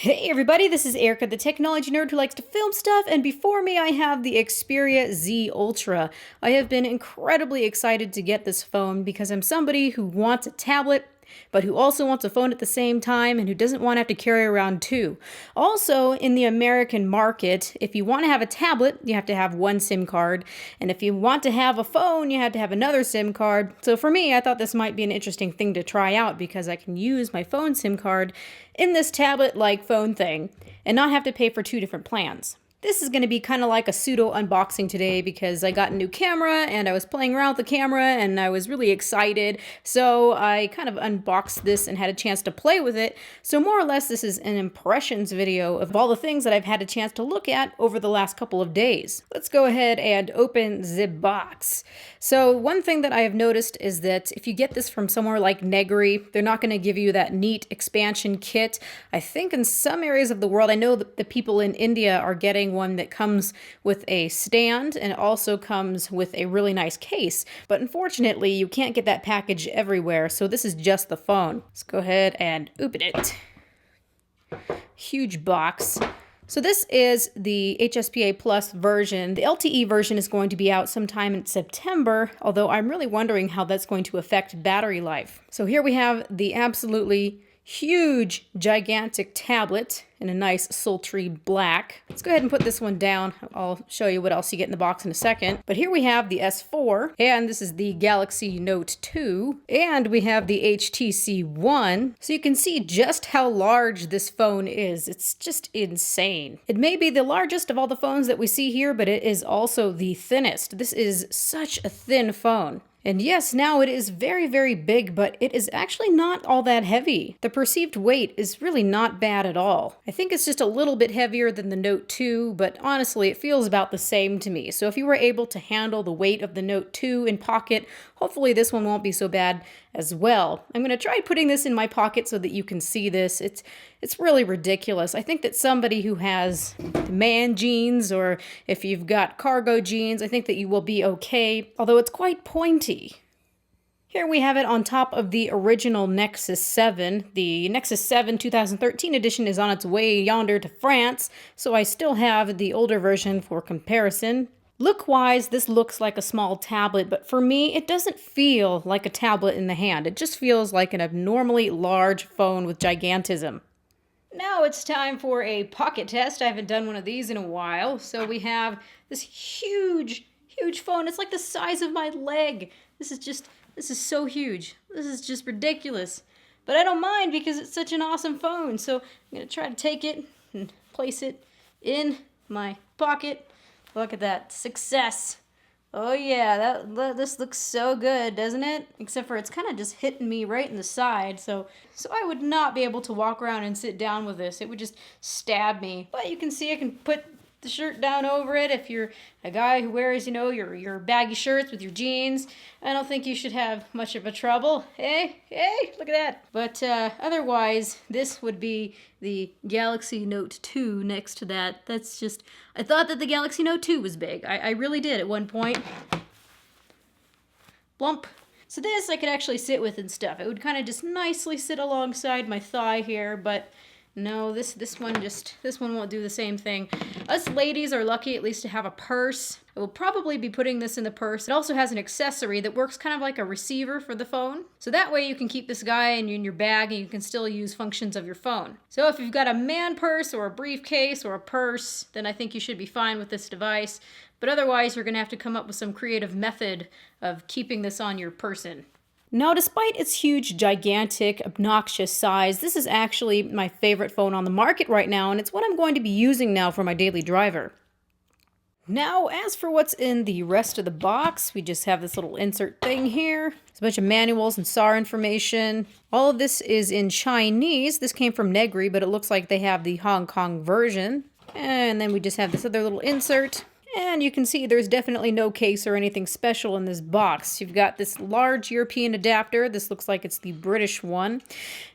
Hey everybody, this is Erica, the technology nerd who likes to film stuff, and before me I have the Xperia Z Ultra. I have been incredibly excited to get this phone because I'm somebody who wants a tablet, but who also wants a phone at the same time and who doesn't want to have to carry around two. Also, in the American market, if you want to have a tablet, you have to have one SIM card, and if you want to have a phone, you have to have another SIM card. So for me, I thought this might be an interesting thing to try out because I can use my phone SIM card in this tablet-like phone thing and not have to pay for two different plans. This is going to be kind of like a pseudo unboxing today because I got a new camera and I was playing around with the camera and I was really excited. So I kind of unboxed this and had a chance to play with it. So more or less this is an impressions video of all the things that I've had a chance to look at over the last couple of days. Let's go ahead and open the box. So one thing that I have noticed is that if you get this from somewhere like Negri, they're not going to give you that neat expansion kit. I think in some areas of the world, I know that the people in India are getting one that comes with a stand and it also comes with a really nice case. But unfortunately, you can't get that package everywhere, so this is just the phone. Let's go ahead and open it. Huge box. So this is the HSPA Plus version. The LTE version is going to be out sometime in September, although I'm really wondering how that's going to affect battery life. So here we have the absolutely huge, gigantic tablet in a nice sultry black. Let's go ahead and put this one down. I'll show you what else you get in the box in a second. But here we have the S4, and this is the Galaxy Note 2, and we have the HTC One. So you can see just how large this phone is. It's just insane. It may be the largest of all the phones that we see here, but it is also the thinnest. This is such a thin phone. And yes, now it is very, very big, but it is actually not all that heavy. The perceived weight is really not bad at all. I think it's just a little bit heavier than the Note 2, but honestly, it feels about the same to me. So if you were able to handle the weight of the Note 2 in pocket, hopefully this one won't be so bad as well. I'm going to try putting this in my pocket so that you can see this. It's really ridiculous. I think that somebody who has man jeans, or if you've got cargo jeans, I think that you will be okay, although it's quite pointy. Here we have it on top of the original Nexus 7. The Nexus 7 2013 edition is on its way yonder to France, so I still have the older version for comparison. Look-wise, this looks like a small tablet, but for me, it doesn't feel like a tablet in the hand. It just feels like an abnormally large phone with gigantism. Now it's time for a pocket test. I haven't done one of these in a while. So we have this huge, huge phone. It's like the size of my leg. This is so huge. This is just ridiculous. But I don't mind because it's such an awesome phone. So I'm going to try to take it and place it in my pocket. Look at that. Success. Oh yeah, this looks so good, doesn't it? Except for it's kind of just hitting me right in the side, so I would not be able to walk around and sit down with this. It would just stab me. But you can see I can put the shirt down over it if you're a guy who wears, you know, your baggy shirts with your jeans. I don't think you should have much of a trouble. Hey, look at that. But otherwise, this would be the Galaxy Note 2 next to that. That's just, I thought that the Galaxy Note 2 was big. I really did at one point. Blump. So this I could actually sit with and stuff. It would kind of just nicely sit alongside my thigh here, but no, this one won't do the same thing. Us ladies are lucky at least to have a purse. I will probably be putting this in the purse. It also has an accessory that works kind of like a receiver for the phone. So that way you can keep this guy in your bag and you can still use functions of your phone. So if you've got a man purse or a briefcase or a purse, then I think you should be fine with this device. But otherwise, you're gonna have to come up with some creative method of keeping this on your person. Now, despite its huge, gigantic, obnoxious size, this is actually my favorite phone on the market right now, and it's what I'm going to be using now for my daily driver. Now, as for what's in the rest of the box, we just have this little insert thing here. There's a bunch of manuals and SAR information. All of this is in Chinese. This came from Negri, but it looks like they have the Hong Kong version. And then we just have this other little insert. And you can see there's definitely no case or anything special in this box. You've got this large European adapter. This looks like it's the British one.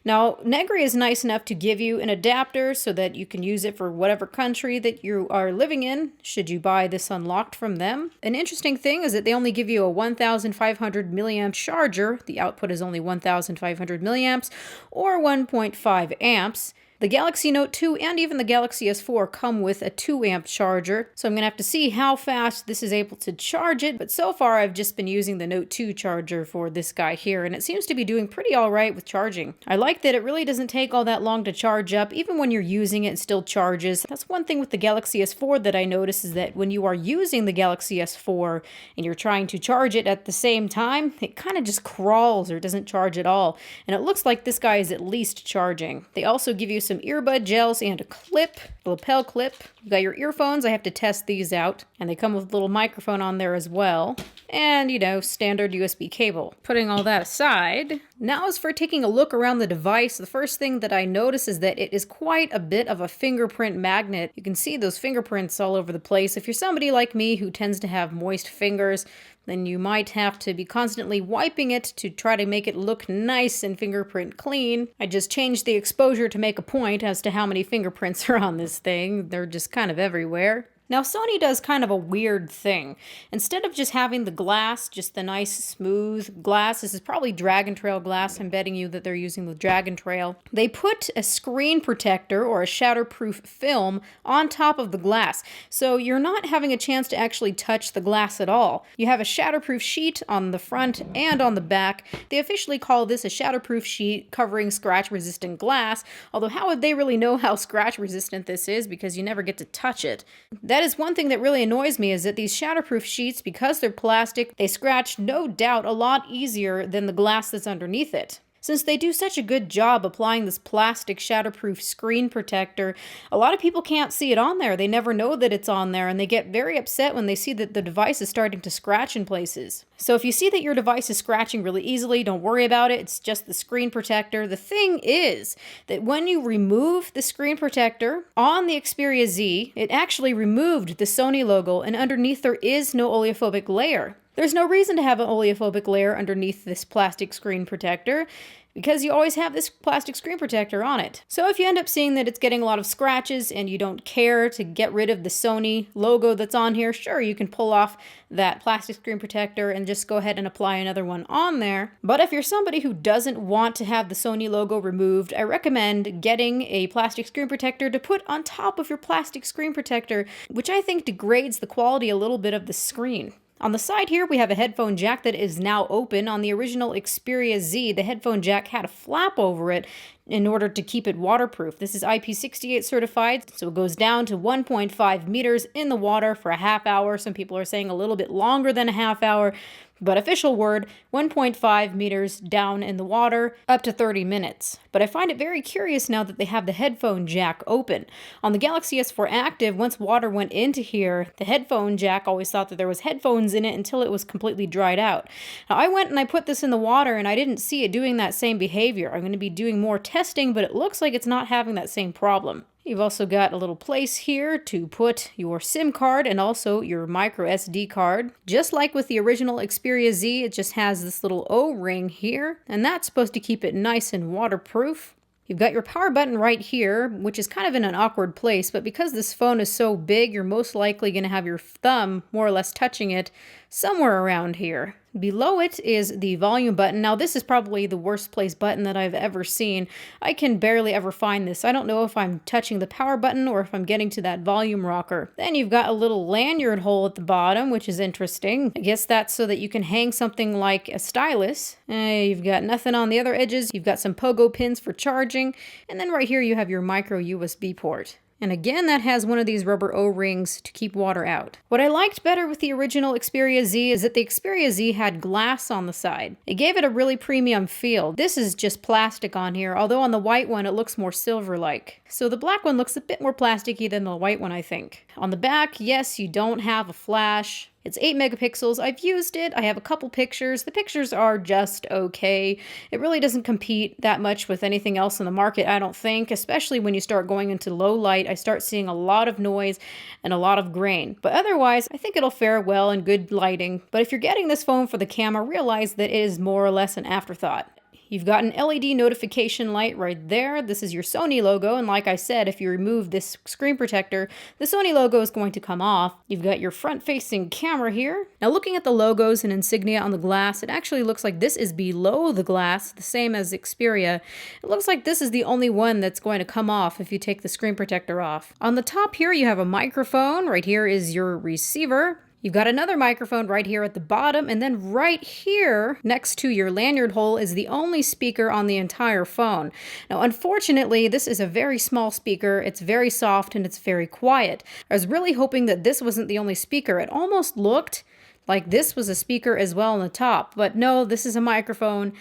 Now, Negri is nice enough to give you an adapter so that you can use it for whatever country that you are living in, should you buy this unlocked from them. An interesting thing is that they only give you a 1,500 milliamp charger. The output is only 1,500 milliamps or 1.5 amps. The Galaxy Note 2 and even the Galaxy S4 come with a 2 amp charger, so I'm going to have to see how fast this is able to charge it, but so far I've just been using the Note 2 charger for this guy here, and it seems to be doing pretty alright with charging. I like that it really doesn't take all that long to charge up. Even when you're using it, it still charges. That's one thing with the Galaxy S4 that I notice, is that when you are using the Galaxy S4 and you're trying to charge it at the same time, it kind of just crawls or doesn't charge at all, and it looks like this guy is at least charging. They also give you some earbud gels and a clip, a lapel clip. You've got your earphones. I have to test these out, and they come with a little microphone on there as well. And, you know, standard USB cable. Putting all that aside, now as for taking a look around the device, the first thing that I notice is that it is quite a bit of a fingerprint magnet. You can see those fingerprints all over the place. If you're somebody like me who tends to have moist fingers, then you might have to be constantly wiping it to try to make it look nice and fingerprint clean. I just changed the exposure to make a point as to how many fingerprints are on this thing. They're just kind of everywhere. Now, Sony does kind of a weird thing. Instead of just having the glass, just the nice smooth glass, this is probably Dragon Trail glass, I'm betting you that they're using the Dragon Trail, they put a screen protector or a shatterproof film on top of the glass. So you're not having a chance to actually touch the glass at all. You have a shatterproof sheet on the front and on the back. They officially call this a shatterproof sheet covering scratch-resistant glass, although how would they really know how scratch-resistant this is, because you never get to touch it. That is one thing that really annoys me, is that these shatterproof sheets, because they're plastic, they scratch no doubt a lot easier than the glass that's underneath it. Since they do such a good job applying this plastic shatterproof screen protector, a lot of people can't see it on there. They never know that it's on there, and they get very upset when they see that the device is starting to scratch in places. So if you see that your device is scratching really easily, don't worry about it. It's just the screen protector. The thing is that when you remove the screen protector on the Xperia Z, it actually removed the Sony logo, and underneath there is no oleophobic layer. There's no reason to have an oleophobic layer underneath this plastic screen protector, because you always have this plastic screen protector on it. So if you end up seeing that it's getting a lot of scratches and you don't care to get rid of the Sony logo that's on here, sure, you can pull off that plastic screen protector and just go ahead and apply another one on there. But if you're somebody who doesn't want to have the Sony logo removed, I recommend getting a plastic screen protector to put on top of your plastic screen protector, which I think degrades the quality a little bit of the screen. On the side here, we have a headphone jack that is now open. On the original Xperia Z, the headphone jack had a flap over it in order to keep it waterproof. This is IP68 certified, so it goes down to 1.5 meters in the water for a half hour. Some people are saying a little bit longer than a half hour, but official word, 1.5 meters down in the water, up to 30 minutes. But I find it very curious now that they have the headphone jack open. On the Galaxy S4 Active, once water went into here, the headphone jack always thought that there was headphones in it until it was completely dried out. Now, I went and I put this in the water, and I didn't see it doing that same behavior. I'm going to be doing more testing, but it looks like it's not having that same problem. You've also got a little place here to put your SIM card and also your micro SD card. Just like with the original Xperia Z, it just has this little O-ring here, and that's supposed to keep it nice and waterproof. You've got your power button right here, which is kind of in an awkward place, but because this phone is so big, you're most likely going to have your thumb more or less touching it somewhere around here. Below it is the volume button. Now, this is probably the worst placed button that I've ever seen. I can barely ever find this. I don't know if I'm touching the power button or if I'm getting to that volume rocker. Then you've got a little lanyard hole at the bottom, which is interesting. I guess that's so that you can hang something like a stylus. You've got nothing on the other edges. You've got some pogo pins for charging. And then right here you have your micro USB port. And again, that has one of these rubber O-rings to keep water out. What I liked better with the original Xperia Z is that the Xperia Z had glass on the side. It gave it a really premium feel. This is just plastic on here, although on the white one it looks more silver-like. So the black one looks a bit more plasticky than the white one, I think. On the back, yes, you don't have a flash. It's 8 megapixels. I've used it. I have a couple pictures. The pictures are just okay. It really doesn't compete that much with anything else in the market, I don't think, especially when you start going into low light. I start seeing a lot of noise and a lot of grain. But otherwise, I think it'll fare well in good lighting. But if you're getting this phone for the camera, realize that it is more or less an afterthought. You've got an LED notification light right there. This is your Sony logo, and like I said, if you remove this screen protector, the Sony logo is going to come off. You've got your front-facing camera here. Now looking at the logos and insignia on the glass, it actually looks like this is below the glass, the same as Xperia. It looks like this is the only one that's going to come off if you take the screen protector off. On the top here, you have a microphone. Right here is your receiver. You've got another microphone right here at the bottom, and then right here next to your lanyard hole is the only speaker on the entire phone. Now, unfortunately, this is a very small speaker. It's very soft and it's very quiet. I was really hoping that this wasn't the only speaker. It almost looked like this was a speaker as well on the top, but no, this is a microphone.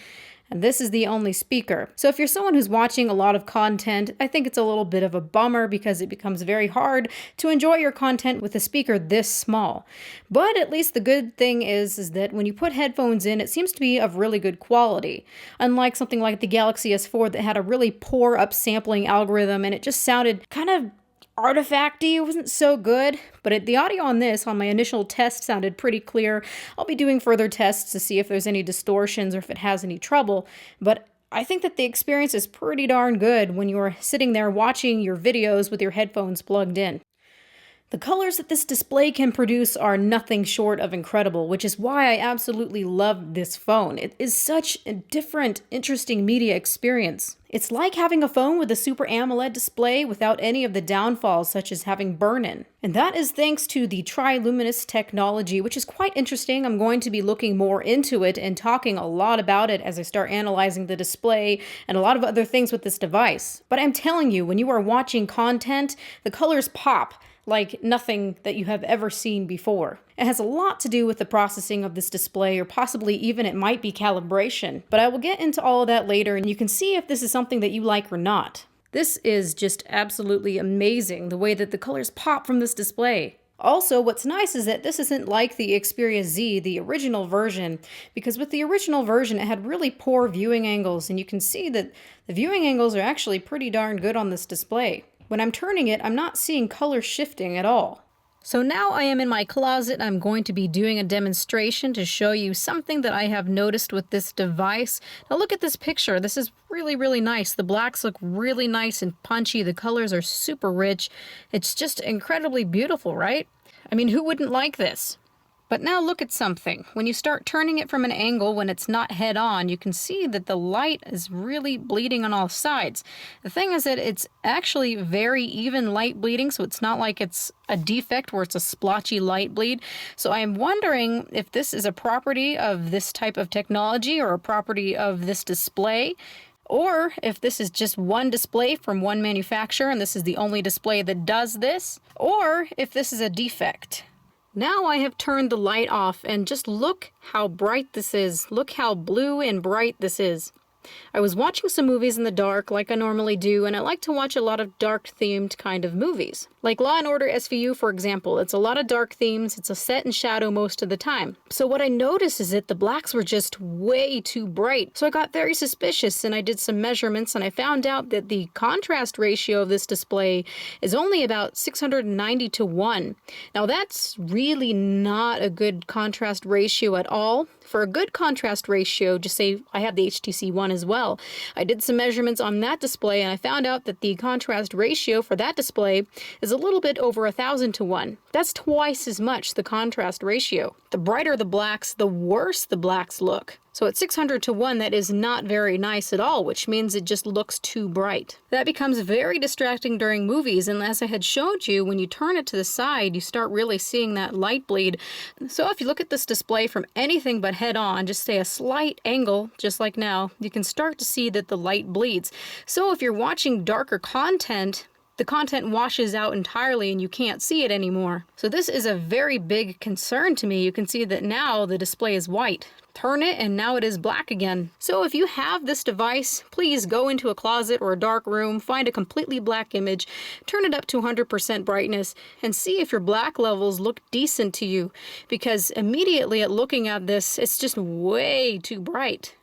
And this is the only speaker. So if you're someone who's watching a lot of content, I think it's a little bit of a bummer because it becomes very hard to enjoy your content with a speaker this small. But at least the good thing is that when you put headphones in, it seems to be of really good quality. Unlike something like the Galaxy S4 that had a really poor upsampling algorithm and it just sounded kind of artifacty. It wasn't so good, but the audio on this, on my initial test, sounded pretty clear. I'll be doing further tests to see if there's any distortions or if it has any trouble, but I think that the experience is pretty darn good when you're sitting there watching your videos with your headphones plugged in. The colors that this display can produce are nothing short of incredible, which is why I absolutely love this phone. It is such a different, interesting media experience. It's like having a phone with a Super AMOLED display without any of the downfalls such as having burn-in. And that is thanks to the Tri-Luminous technology, which is quite interesting. I'm going to be looking more into it and talking a lot about it as I start analyzing the display and a lot of other things with this device. But I'm telling you, when you are watching content, the colors pop like nothing that you have ever seen before. It has a lot to do with the processing of this display, or possibly even it might be calibration. But I will get into all of that later, and you can see if this is something that you like or not. This is just absolutely amazing, the way that the colors pop from this display. Also, what's nice is that this isn't like the Xperia Z, the original version, because with the original version, it had really poor viewing angles, and you can see that the viewing angles are actually pretty darn good on this display. When I'm turning it, I'm not seeing color shifting at all. So now I am in my closet. I'm going to be doing a demonstration to show you something that I have noticed with this device. Now look at this picture. This is really, really nice. The blacks look really nice and punchy. The colors are super rich. It's just incredibly beautiful, right? I mean, who wouldn't like this? But now look at something. When you start turning it from an angle when it's not head on, you can see that the light is really bleeding on all sides. The thing is that it's actually very even light bleeding, so it's not like it's a defect where it's a splotchy light bleed. So I'm wondering if this is a property of this type of technology or a property of this display, or if this is just one display from one manufacturer and this is the only display that does this, or if this is a defect. Now I have turned the light off, and just look how bright this is. Look how blue and bright this is. I was watching some movies in the dark like I normally do, and I like to watch a lot of dark-themed kind of movies. Like Law & Order SVU, for example. It's a lot of dark themes. It's a set in shadow most of the time. So what I noticed is that the blacks were just way too bright. So I got very suspicious, and I did some measurements, and I found out that the contrast ratio of this display is only about 690 to 1. Now that's really not a good contrast ratio at all. For a good contrast ratio, just say I have the HTC One as well. I did some measurements on that display, and I found out that the contrast ratio for that display is a little bit over 1,000 to 1. That's twice as much, the contrast ratio. The brighter the blacks, the worse the blacks look. So at 600 to 1, that is not very nice at all, which means it just looks too bright. That becomes very distracting during movies, and as I had showed you, when you turn it to the side, you start really seeing that light bleed. So if you look at this display from anything but head on, just say a slight angle, just like now, you can start to see that the light bleeds. So if you're watching darker content, the content washes out entirely and you can't see it anymore. So this is a very big concern to me. You can see that now the display is white. Turn it and now it is black again. So if you have this device, please go into a closet or a dark room, find a completely black image, turn it up to 100% brightness, and see if your black levels look decent to you. Because immediately at looking at this, it's just way too bright.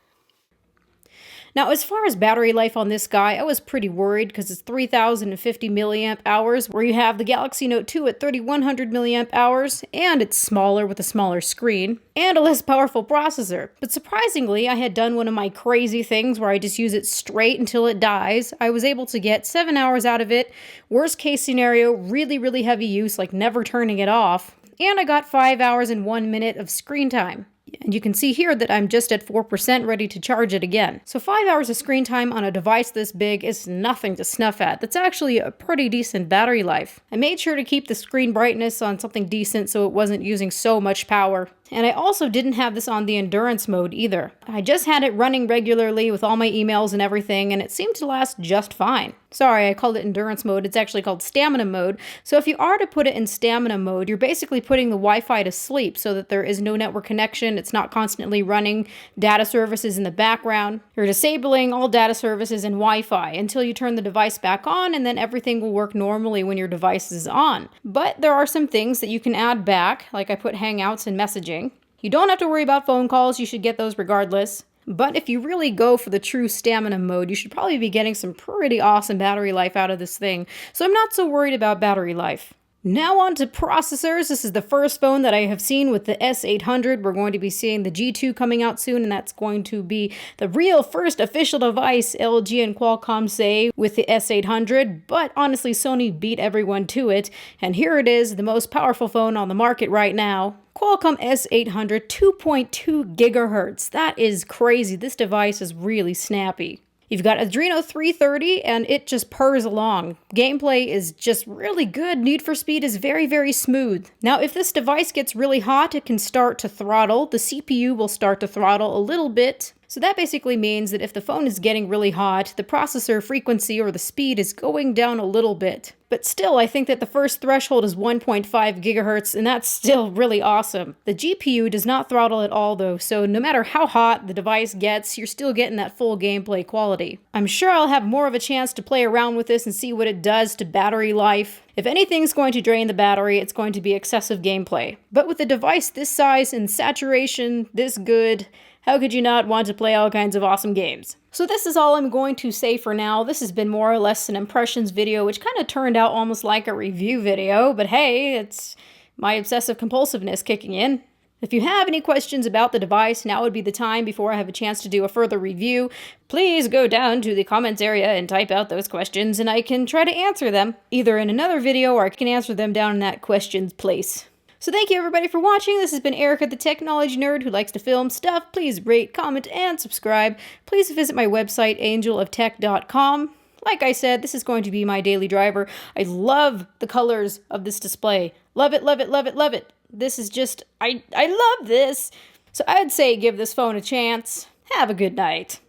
Now, as far as battery life on this guy, I was pretty worried because it's 3,050 milliamp hours, where you have the Galaxy Note 2 at 3,100 milliamp hours, and it's smaller with a smaller screen, and a less powerful processor. But surprisingly, I had done one of my crazy things where I just use it straight until it dies. I was able to get 7 hours out of it. Worst case scenario, really, really heavy use, like never turning it off. And I got 5 hours and 1 minute of screen time. And you can see here that I'm just at 4% ready to charge it again. So 5 hours of screen time on a device this big is nothing to snuff at. That's actually a pretty decent battery life. I made sure to keep the screen brightness on something decent so it wasn't using so much power. And I also didn't have this on the endurance mode either. I just had it running regularly with all my emails and everything, and it seemed to last just fine. Sorry, I called it endurance mode. It's actually called stamina mode. So if you are to put it in stamina mode, you're basically putting the Wi-Fi to sleep so that there is no network connection. It's not constantly running data services in the background. You're disabling all data services and Wi-Fi until you turn the device back on, and then everything will work normally when your device is on. But there are some things that you can add back, like I put Hangouts and messaging. You don't have to worry about phone calls. You should get those regardless. But if you really go for the true stamina mode, you should probably be getting some pretty awesome battery life out of this thing. So I'm not so worried about battery life. Now on to processors. This is the first phone that I have seen with the S800. We're going to be seeing the G2 coming out soon, and that's going to be the real first official device, LG and Qualcomm say, with the S800. But honestly, Sony beat everyone to it, and here it is, the most powerful phone on the market right now. Qualcomm S800, 2.2 gigahertz. That is crazy. This device is really snappy. You've got Adreno 330, and it just purrs along. Gameplay is just really good. Need for Speed is very, very smooth. Now, if this device gets really hot, it can start to throttle. The CPU will start to throttle a little bit. So that basically means that if the phone is getting really hot, the processor frequency or the speed is going down a little bit. But still, I think that the first threshold is 1.5 gigahertz, and that's still really awesome. The GPU does not throttle at all though, so no matter how hot the device gets, you're still getting that full gameplay quality. I'm sure I'll have more of a chance to play around with this and see what it does to battery life. If anything's going to drain the battery, it's going to be excessive gameplay. But with a device this size and saturation this good, how could you not want to play all kinds of awesome games? So this is all I'm going to say for now. This has been more or less an impressions video, which kind of turned out almost like a review video, but hey, it's my obsessive compulsiveness kicking in. If you have any questions about the device, now would be the time before I have a chance to do a further review. Please go down to the comments area and type out those questions, and I can try to answer them, either in another video or I can answer them down in that questions place. So thank you everybody for watching. This has been Erica, the technology nerd who likes to film stuff. Please rate, comment, and subscribe. Please visit my website, angeloftech.com. Like I said, this is going to be my daily driver. I love the colors of this display. Love it, love it, love it, love it. This is just, I love this. So I'd say give this phone a chance. Have a good night.